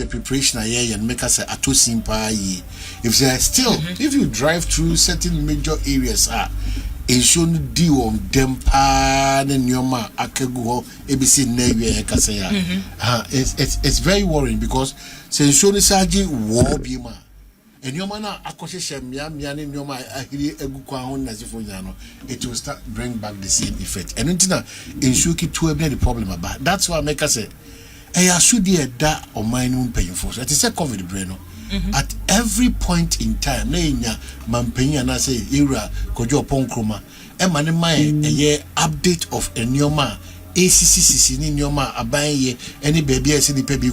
the preparation and make us a too simple. If they are still, if you drive through certain major areas, shouldn't deal on them and Nyoma Akegu ABC Navy Kasaya. It's very worrying because since Shoni Saji war bima and Yomana Akosha Yam Nyoma Ahiri Egukwan Nazifoniano, it will start bring back the same effect. And until in Shuki to the problem about that's why I make us say I should be a da or mine paying for it is a COVID breno. At every point in time, Nanya Mampenya na say era Kojo Ponkroma, Emma my a year update of Enyoma, ACCC in Nyoma, Abaye, any baby as any baby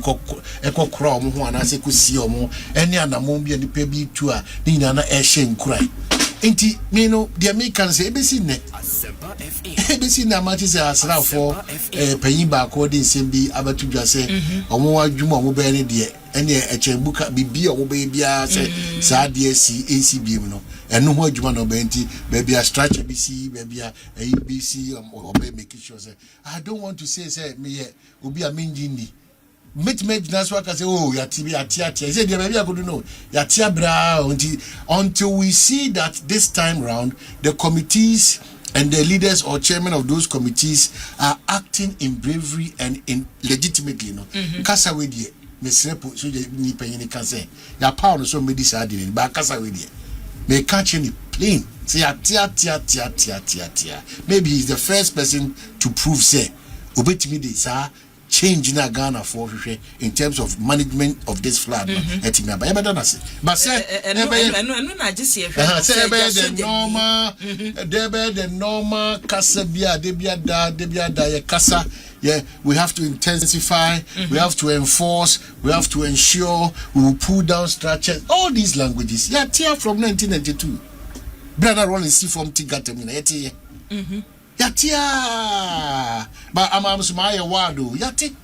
echo crom, one as I could see or more, any other mombi and the baby tour, Nina Ashen cry. Ain't it, you know, the Americans say, ABC na matches as now for paying back according to Abatu just say, or more Juma will be any dear, any a chambuka be or baby, say, Sad DSC, ACB, no, and no more Juma no Benti, baby a stretch ABC, baby a ABC, or make it sure. I don't want to say, me will be a minjini. That's why I say, oh, Yatia. I said, maybe I could know. Yatia bra until we see that this time round the committees and the leaders or chairman of those committees are acting in bravery and in legitimately, no. Kasa wedi, Miss Repo, so you need paying can say. Ya pound so many sardine, but Kasa wedi. May catch any plane. Say tia. Maybe he's the first person to prove say, obey me this, change in Ghana for in terms of management of this flood. But say the normal Kasabia Kasa. Yeah, we have to intensify, we have to enforce, we have to ensure, we will pull down structures, all these languages. Yeah, tear from 1992. Brother Rolling see from Tigatamina. Yatia, but I'm my wadu. Yati,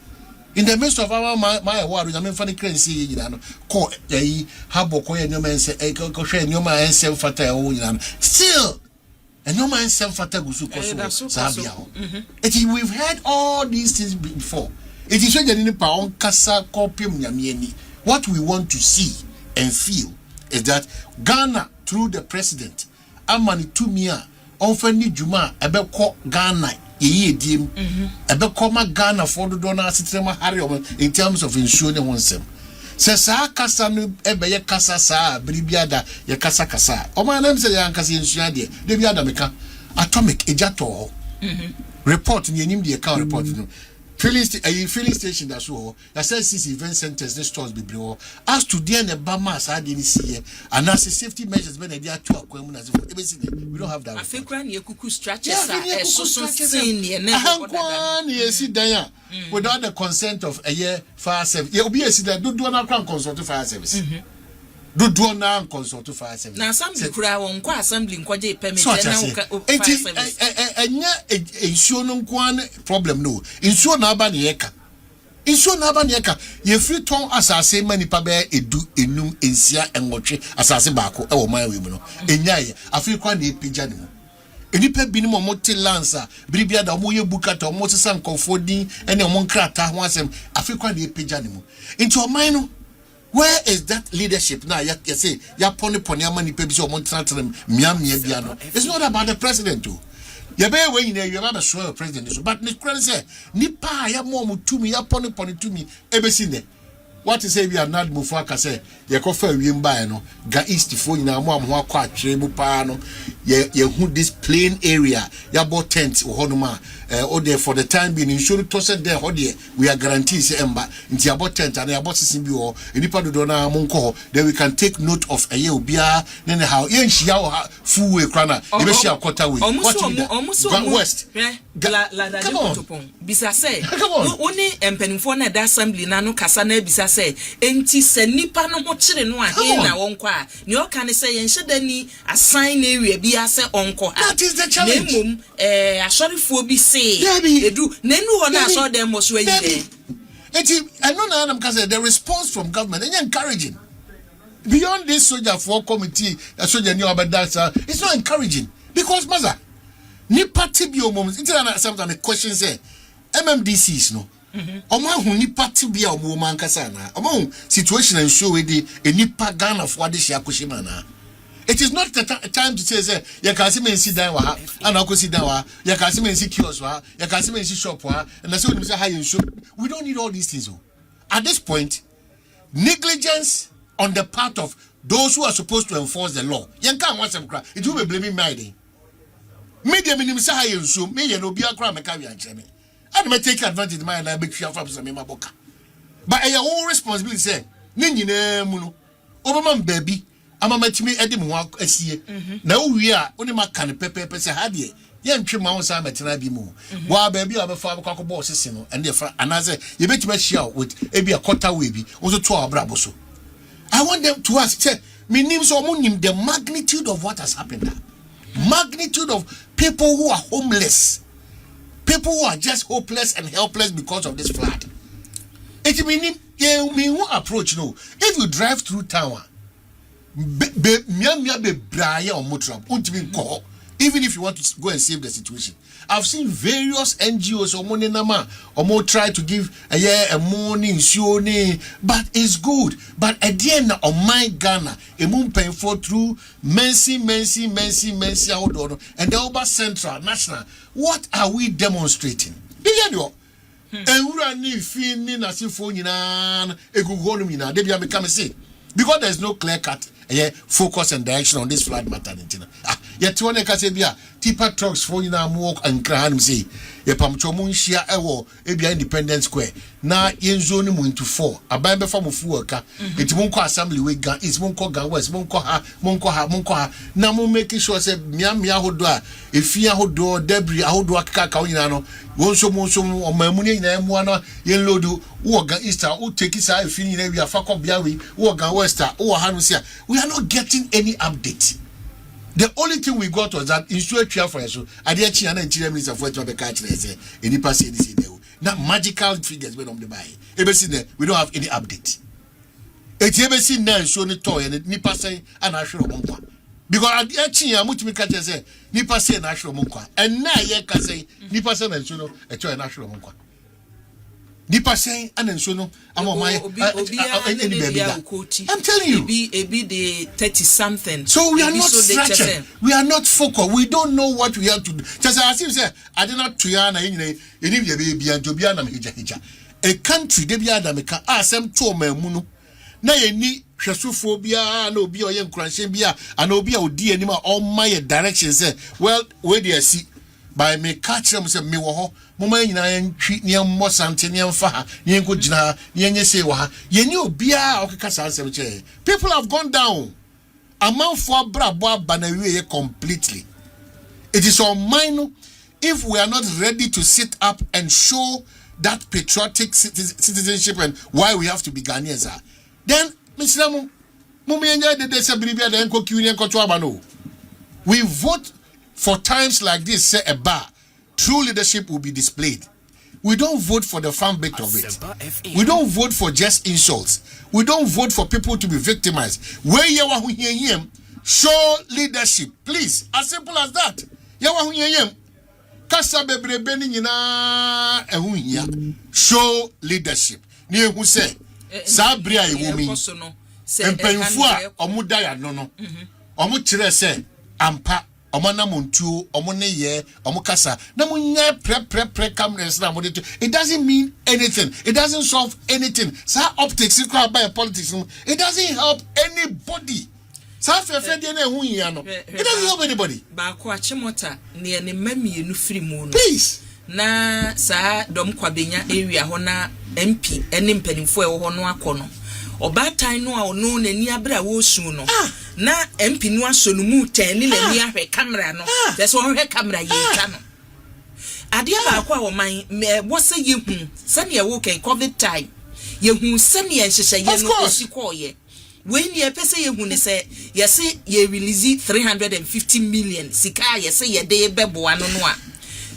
in the midst of our my wadu, I mean, funny crazy, you know, call a habo, and your man say, a coche, and your man self fata, still, and your man self fata gusu Sabia. We've heard all these things before. It is when you pound casa copium yamieni. What we want to see and feel is that Ghana, through the president, Amani Tumia. Ofeni Juma ebeko Ghana dim ebeko Ghana for the donor system in terms of ensuring oneself. Sesa kasa no ebeye kasa sa bribiada ye kasa Omanhene say yan kasa insua de biada meka atomic ejato report ni enim de account report no filling station that's all. That says this event centers, this stores be below. As to the end, Bamas, I didn't see and as the safety measures, when they are two acquaintance, we don't have that. I think when you could stretch yes, without the consent of a year fire service. You'll be a city, do not consult to fire service. Do not consult to fire service. Now, some crowd on qua assembling quadrate permit. And problem no. Insure Nabanieka. Insure Nabanieka. Ye free tongue as I say many pabe edu enum ensia and watch as I say bako or my women. Enyai, I feel quite a pigeon. Enipe binimo moti lancer, bribia da moye bukata, moti san confording, and a monkrata once him. I feel quite a pigeon. Into a minor. Where is that leadership now? You say, Yaponi Ponyamani Pebis or Montantram, Miam Yabiano. It's not about the president, too. You bear way in there, you're not a sure president. But Nick say, Nipa, Yamomu to me, Yaponi Pony to me, Ebesine. What is say we are not Mufaka say, Yakofa Wimbayano, Ga East for in our mom, Waka, Tremupano, who this plain area, Yabo tent or Honoma, or there for the time being, insured tossed there, Hodie, we are guarantees Emba, in the about tent and the about Simbio, and Nipa Dona Monko, then we can take note of a year, Bia, then how, Yen Shiao, Fu Krana, Ibeshia Kotaway, almost West. Come on, Bisa say, only Empenifona assembly Nano Casane Bisa say, enti se nipa no ho kire no ahe na wonko a ne o kan say yen hye dani assign area bi ase onko a that is the challenge nemum asorifo bi say edu nenu ho na asor dem mo so ayi enti eno na am say the response from government is encouraging beyond this soldier for committee soldier new abadasa it's not encouraging because maza nipa tibio moments it's sometimes the question say MMDCs no Omanhene nipa tibia omo man kasa na. Omo situation and show we di nipa Ghana for de hia koshima na. It is not the time to say you can see me sit down wa and I go sit down wa you can see me see kiosk wa you can see me see shop wa and I say we say how you show. We don't need all these things. At this point, negligence on the part of those who are supposed to enforce the law. You can't want some cry. It will be blaming me. Media minimum say how you show. Me you no be a crime make we answer me. And may take advantage of my and I make sure for some boka. But your own responsibility say ni nyina mu no. Obama baby ama matimi edi mu asie na uwi a oni maka ne pepepe se ha de ye ntwe ma won sa metena bi mu wa ba bi a be fa akwa boss sese no and fa anaze ye betima share with ebi a quarter way bi also to abrabo so. I want them to ask say me nim so mo nim the magnitude of what has happened there. Magnitude of people who are homeless, people who are just hopeless and helpless because of this flood. It mean you approach no if you drive through town even if you want to go and save the situation. I've seen various NGOs or try to give a morning but it's good. But at the end of my Ghana, a moon paying for through mercy, and the Oba Central National. What are we demonstrating? Because there's no clear cut focus and direction on this flood matter. Yet one Casabia, tipper trucks for you now walk and cram say, ye pamchomun share ewo, ebia Independence Square. Na yen zone moon to 4. A Bible from Fuaka, it won't call assembly with gun, it's won't call gun west, won't call her. Now making sure say Miam Yahodoa, if ya hodo debris, I hold work cacaoinano, won't so or my money in M1, yen lodu, Wagan Easter, who take his eye, feeling area, fuck up Biawi, Wagan Wester, or Hanusia. We are not getting any update. The only thing we got was that insurance chair for us. I did China and Chile minister for the catch any passing now magical figures went on the buy. We don't have any update. It's ever seen now shown the toy and Nipa say an national monka. Because I did China much me catch say Nipa say national monka. And now ye can say Nipa say and show a toy national monka. Nipa saying and so no I'm telling you be the 30 something. So we are not structured. We are not focused. We don't know what we have to do. Just as you say, I did not tuyana in a baby and Jobiana hija. A country de biadameka asem to munu. Na ye ni hwesophobia na obi oye nkranhye bia ana obi a odi anima all my direction say well where they see by me catch them say me wo ho moma nyina ntwi ne mo sante ne mfa ha ne nko gina ne nye say wa ha ye ni obi a okeka sansem che people have gone down amount for brabo abanawie completely. It is on mine if we are not ready to sit up and show that patriotic citizenship and why we have to be Ghanaians then Mr. We vote for times like this, say a bar. True leadership will be displayed. We don't vote for the fun bit of it. We don't vote for just insults. We don't vote for people to be victimized. Where you are hear show leadership, please. As simple as that. You are hear Kasa bebre beni nyina ehunya. Show leadership. Ni who say Sabria iwumi. Empenfu a omuda ya no. Omu kire say ampa omana montuo omone ye omukasa na munya pre cameras na modito. It doesn't mean anything. It doesn't solve anything. Sa optics equal by politics. It doesn't help anybody. Sa fefe de na ehunya no. It doesn't help anybody. Ba ko achimota ne ne mamienu firi mu no. Please. Na sa dom kwabenya area ho na MP ene mpanimfo e ho no akono. Obatan no a ono nani abra wo su no. Na MP no aso no mu tan ni nani ahwe camera no. That's one hwe camera ye ka no. Ade ba kwa wo man wo se ye hu se ne wo kan COVID time. Ye hu se ne ye hyehyɛ ye no osikoye. When ye pese ye hu ne se ye se ye release 350 million sika ye se ye de beboa no no a.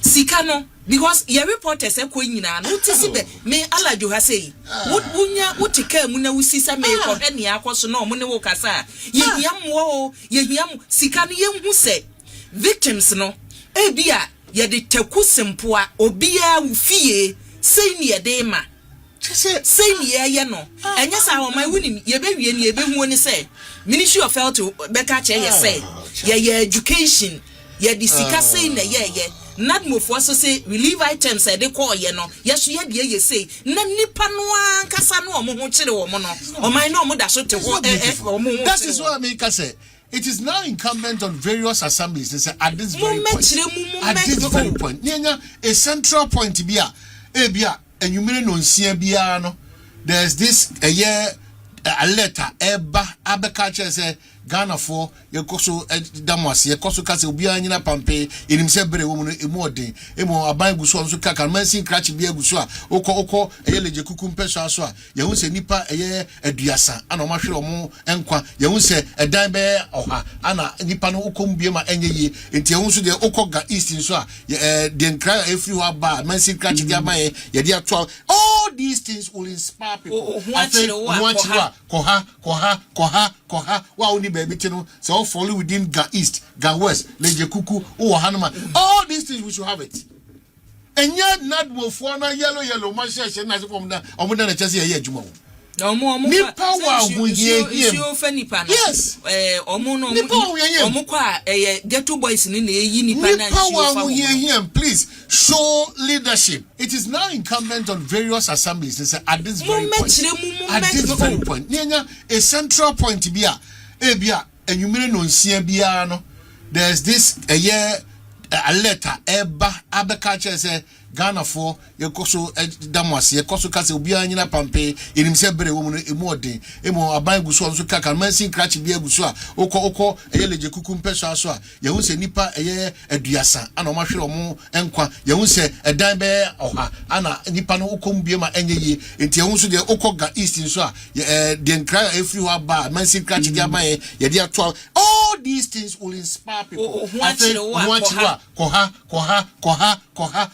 Sika no because your reporters say ko nyina no tisi be me alajo ha say wonya wotika mu na wusisa me ko hwe ne akoso na omo ne wo kasa ye hiam wo ye hiam sika no ye hu se victims no e bia ye de taku sempoa obia wo fie say near dema. Say near no. And yes, our my winning, ye baby and ye baby when say. Ministry of Health to Becca say, yeah, education, yeah, the sika say, yeah. Not move for say relief items they call ye no. Yes, ye say, Nanipa no Casano, Mochile or Mono, or my no mother so to that is what I make us say. It is now incumbent on various assemblies to say at this very point. A central point to be and you may know there's this a year a letter Abakacha say Ghana for your coso Damas, your coso castle Bianina Pampe, in himself very woman immorting, Emo Abai Guson Sukaka, Mansin Cratch Bia Gusua, Oko, a Yelege Kukum Pesha, Yahuse Nipa, a year, a Diasa, and Omasho Mo, Enqua, Yahuse, a dime bear, or Anna, Nipano Okum Biama, and ye, in Tiaunsu de Okoga East in Swa, then cry if you are bar, Mansin Cratch Yamae, Yadia 12. All these things will inspire people. Koha, wow, baby, so follow within Ga East, Ga West, Leje Kuku, Hanama. All these things we should have it. And yet, not will form a yellow, my share, and as from that, I wouldn't just say a year, Jumo. No more power, yes, get two boys in the power, please show leadership. It is now incumbent on various assemblies to say at this very point, a central point to be and you may know Biano. There's this a year a letter Abakacha say Ghana for your coso Damas, your coso castle Bianina Pampe, in himself very woman immorting, Emo Abai Guson Sukaka, Mansin Cratch Bia Gusua, Oko, a Yelege Kukum Pesha, Yahuse Nipa, a year, a Diasa, and Omasho Mo, Enqua, Yahuse, a dime bear, or Anna, Nipano Okum Biama, and ye, in Tiaunsu de Okoga East in Swa, then cry if you are bad, Mansin Cratch Yamae, Yadia 12. All these things will inspire people. Koha,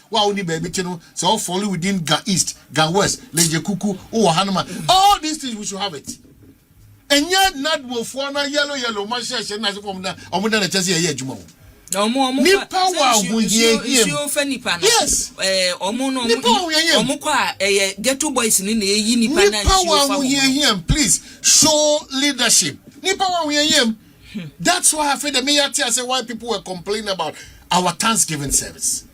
wow, baby, so follow within Ga East, Ga West, Leje Kuku, Hanama. All these things we should have it. And yet, not will form a yellow, my share, and as from that, I'm going to tell you a year, Jumo. No more power, yes, Omoka, get two boys in the Yini power, please show leadership. Nipa, we him. That's why I feel the mayor say why people were complaining about our Thanksgiving service.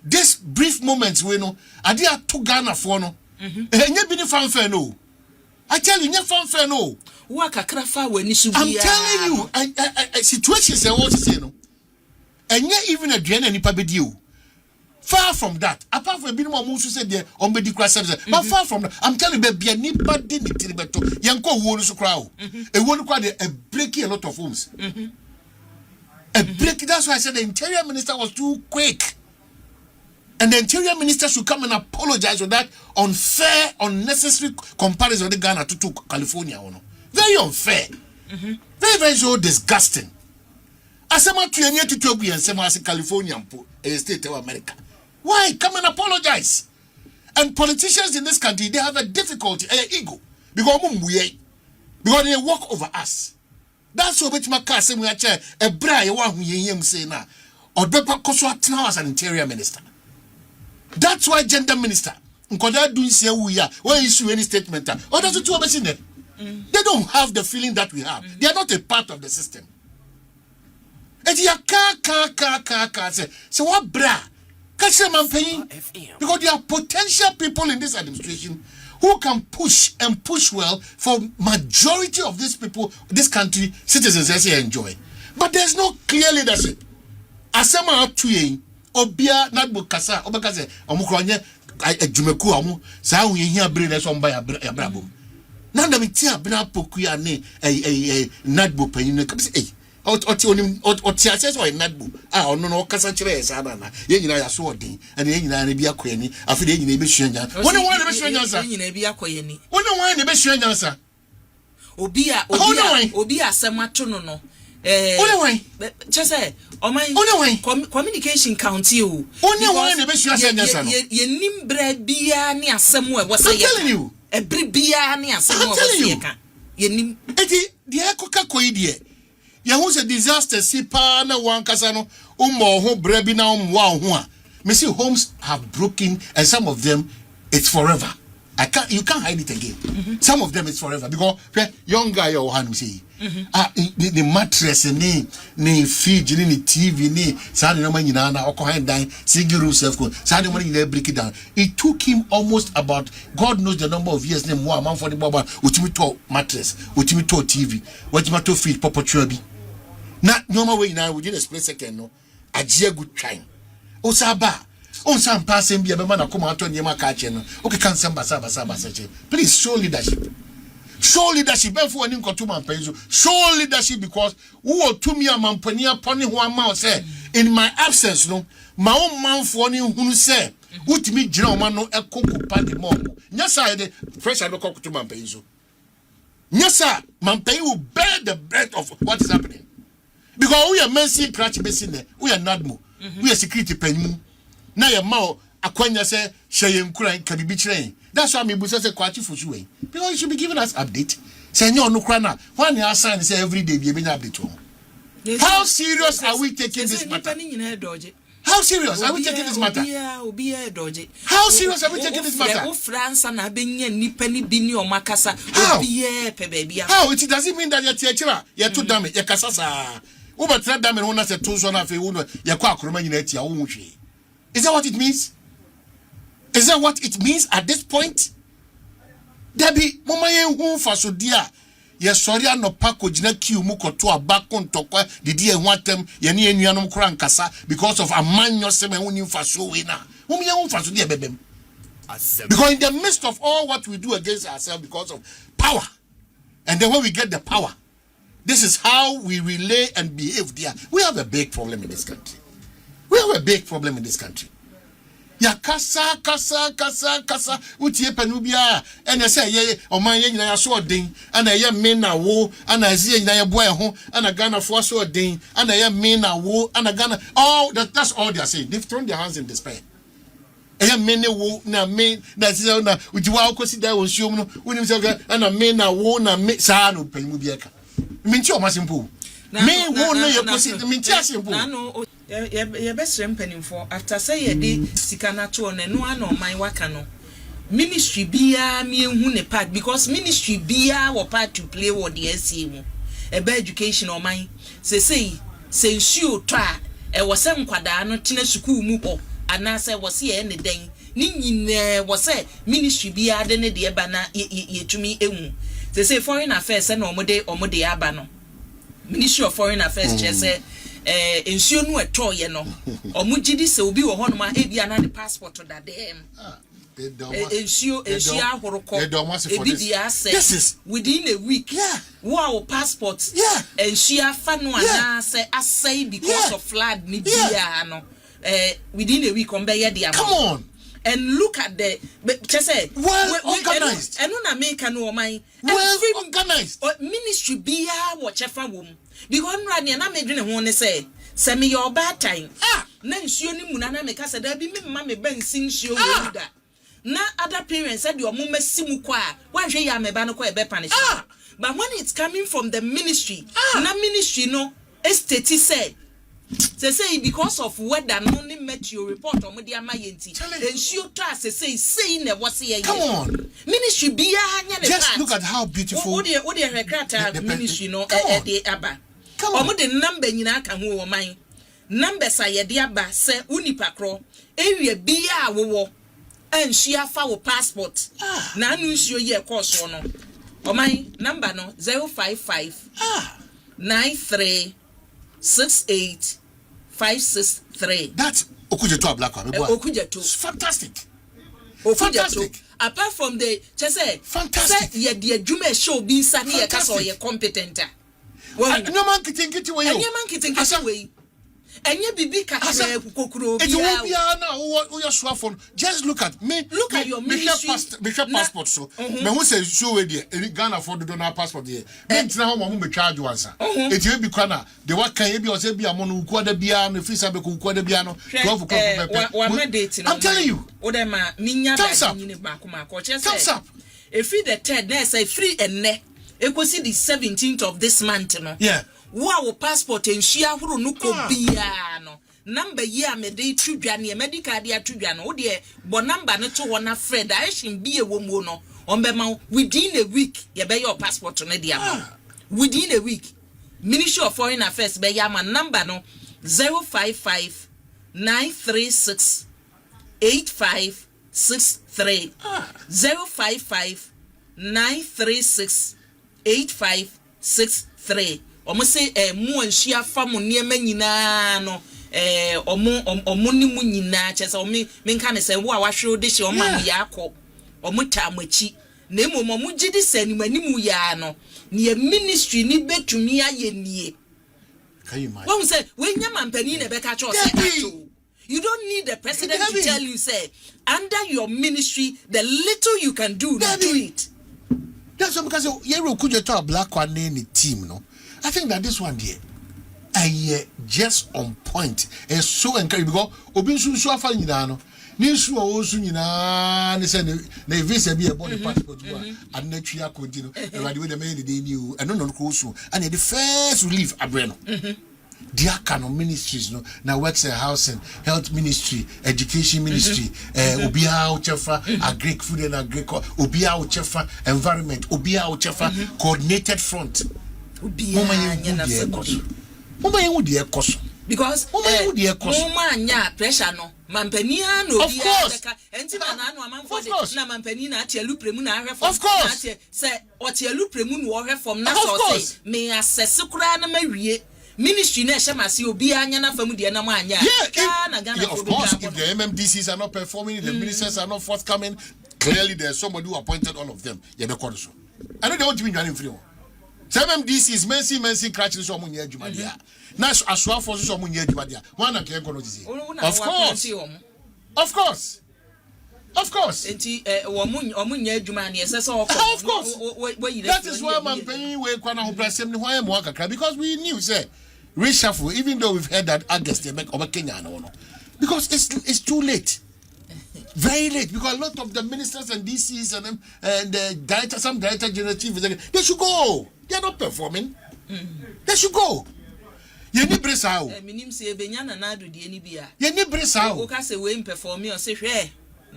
This brief moments we know I did to Ghana for no. And you been fanfare no. I tell you, fanfare no. I'm telling you, situations are what you say no. And yet even a drain any pabedio. Far from that, apart from being more who said there on medical services, but far from that, I'm telling you, be anybody in the Yanko won't crowd. A one quite a breaking a lot of homes. A break, that's why I said the interior minister was too quick. And the interior minister should come and apologize for that unfair, unnecessary comparison of Ghana to California. Very unfair. Very, very so disgusting. As I'm to any to Toby and some as a Californian state of America. Why? Come and apologize. And politicians in this country, they have a difficulty, an ego. Because they walk over us. That's what which my car say we are a bra one who you say now. Or Bepa Koswa now as an interior minister. That's why gender minister. Nkoda do say we are when issue any statement. Or does it do they don't have the feeling that we have. They are not a part of the system. And you are say so what bra? Because there are potential people in this administration who can push and push well for majority of these people, this country, citizens as they enjoy. But there's no clear leadership. Asama atuye obia nadbo kasa obakaze omukronye adwumaku amu saa wo yehia bere na so mba ya brabo. Na ndam ti abena pokuya ne nadbo panyin na kabise oti access or nadbo ono no kasa kire esa na ye nyina ya so odin and ye nyina na bi akoyani afide ye nyina e be hwanya wona wan na be hwanya sa ye nyina bi akoyani wona wan na be hwanya sa obi asemato no only way chese oman communication county o only one na be hwanya sa no ye nimbra bia ne asem e wo say I'm telling you ebri bia ne asem wo say ka ye nim eti de akoka koyi de ye hu se disaster si pa na wan kasa no ho brebi na ho a. Me see homes have broken, and some of them it's forever. You can't hide it again. Some of them it's forever because young guy or hand say the mattress ni fridge ni TV ni sadi no man nyina na okohan dan single room self con sadi money you break it down. It took him almost about God knows the number of years name one man for the baba utimi to mattress utimi to TV utimi to fridge popo bi na normal way na within a split second no agia good time osaba on some passing be a man come out on Yama catch no okay can samba please show leadership. Show leadership for any man show leadership because who to me a mampania pony one mouth say in my absence no my own man for any who say what me general man no a cocoa party mom yes I the pressure no cock to Mampenzo. Yes sir Mampen will bear the breath of what is happening because we are mercy cratch missing there we are not more we are security penny na your mouth akwanya say sheyem kura can be train. That's why me busa say kwati fusuwe because you should be giving us update say no no kra na when you assign say every day be update. How serious are we taking this matter? How serious are we taking this matter? How serious are we taking this matter? How? It doesn't mean that you're teacher you're too damn you're kasasa over tra damn and one say two son of a woman you're quite cromany. Is that what it means? Is that what it means at this point? Debbie, mama yen for so dear. Yes, sorry, no pako jina kiu muko to a back on tokwa, the dear want them, yani and yanum crankasa, because of a man yourself and winning for so winner. Whom you for so dear baby. Because in the midst of all what we do against ourselves because of power, and then when we get the power, this is how we relay and behave there. We have a big problem in this country. We have a big problem in this country. Ya kasa utie panubia and I say ye Omanhene nyina so odin and I men na wo and I see nyina ye boy ho and I Ghana for so odin and I men na wo and I Ghana all that's all they are saying. They've thrown their hands in despair. Men wo na men that's na ujiwa okosi da won show no unim say and I men na wo na me sa no panubia ka minti o masimpo me wo no ye kosi minti asimpo ye best rempaning for after say ye de sikana to on no an Oman waka no ministry bia me hu ne part because ministry bia wo part to play what the SC mu ebe education Oman say nsuo to a e wo se nkwada no tena school mu ho ana say wo se ye ne den ni nyine wo se ministry bia de ne de ba na ye tumi ehu say foreign affairs na omode aba no Ministry of Foreign Affairs say nsuo no eto ye no omugidi se obi wo hono ma ebia na the passport da dem nsuo ahoroko ebi dia say within a week wow passport nsuo afa no ana say asai because of flood ni dia no within a week on be ye dia. Come on. And look at the say well organized. And no America no Oman well organized. Ministry bia watchefa wom because no na medwene ho ne say me your bad time na nsuo ni mu na me ka say da bi me mama me ban sin nsuo wo da na other parents said your mama simu kwa wan hwe ya me ba no kwa e be punish but when it's coming from the ministry na ministry no estate say because of weather no only met your report or media mayenti and she to say ne was here. Come on ministry bia just look at how beautiful what the recruiter ministry no e aba omo de number nyina aka ho wo man numbers a ye de aba say unipa kro area bia wo and she afa wo passport na anu nsuo ye course no oman number no 055 93 68563. That's Okujeto Black one. Okujeto. Fantastic. Fantastic. Apart from the say fantastic. Ye the adwuma show bi nsa ne ye kasa ye competent. No man kitinki we yo. Any man kitinki we. Enye bibi kakra kokoro bia. It will be na wo your smartphone. Just look at me. Look at your ministry. Me passport so. Me who say show we there. Ghana for the donor passport there. Me ntina ho mo be charge once. It will be kwana. The what can be o say bia mo no ku da bia no free sabe ku da bia no. 12 o'clock. I'm telling you. O dem ma minya ba nyine ba kuma ko che say. Thumbs up. If the third there say free enne. Ekosi the 17th of this month no. Yeah. Wow passport and share huru no ko bia no number year me dey tudwane medical dey tudwane wo de bo number no to wona friend I should be a woman no on within a week you be your passport no dey am within a week Ministry of Foreign Affairs be ya man number no 055 936 8563 055 936 8563 omo say mu anhia fa mo niema nyina no omo ni mu nyina chese omo menka ne se wo a wahwe de hye omo am ya akọ omo ta amachi na emo omo gidi se ni manimu ya no ne ministry ni betumi aye nie can you imagine when say when your mampani na be ka cho say you don't need the president to tell you say under your ministry the little you can do do it. That's because you could to a black one in the team, no. I think that this one here, I just on point. It's so encouraging because Obinsu so far you know. Nisu also you know. They said they visit be a body passport and not tria continue. And right away the man they knew and no also. And the first relief Abreno. Their canon ministries no now works in housing, health ministry, education ministry, Obia Uchefa, agric food and agric, Obia Uchefa, environment, Obia Uchefa, coordinated front. Because Moma pressure no Mampania no of course na Mampanina tielu premuna reform of course say or tielu premun war reform na so say me assess kura na mawie ministry na shemasi obi anya na famu de na ma anya of course if the MMDCs are not performing the ministers are not forthcoming clearly there's somebody who appointed all of them you be called so I know they want to be running free MMDCs mensi crutch so mo nya adwuma dia na aswa force so mo nya adwuma dia one na ke kono disi of course enti wo nya adwuma na yesa so of course that is why man paying we kwa na ho pressem ni ho am wakakra because we knew say reshuffle even though we've heard that August they make over Kenya no because it's too late very late because a lot of the ministers and DCs and the director some director general chief they should go they are not performing they should go you need brace how minim say benya na do de ni bia you need brace how o ka say we performing o say hwe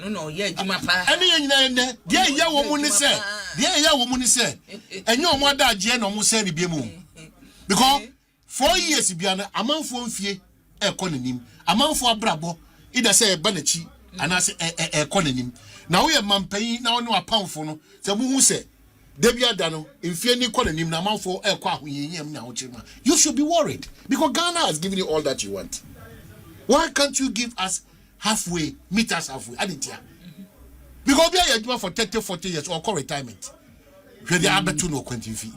no yeah adwuma pa ani nyina ne dia ya wo mu ni say enye o mo da age na o mo say ni bia mu because 4 years bia na amanfo mfie e ko nanim amanfo abrabo ida say e ba na chi anase e ko nanim na wo ye mampan na wo ne apamfo no se mu hu se debia da no mfie ni ko nanim na amanfo e ko ahoyeyem na wo chirma you should be worried because Ghana has given you all that you want. Why can't you give us halfway, meet us halfway? Aditia. Because we are for 30-40 years or call retirement. We are able to know 20 feet.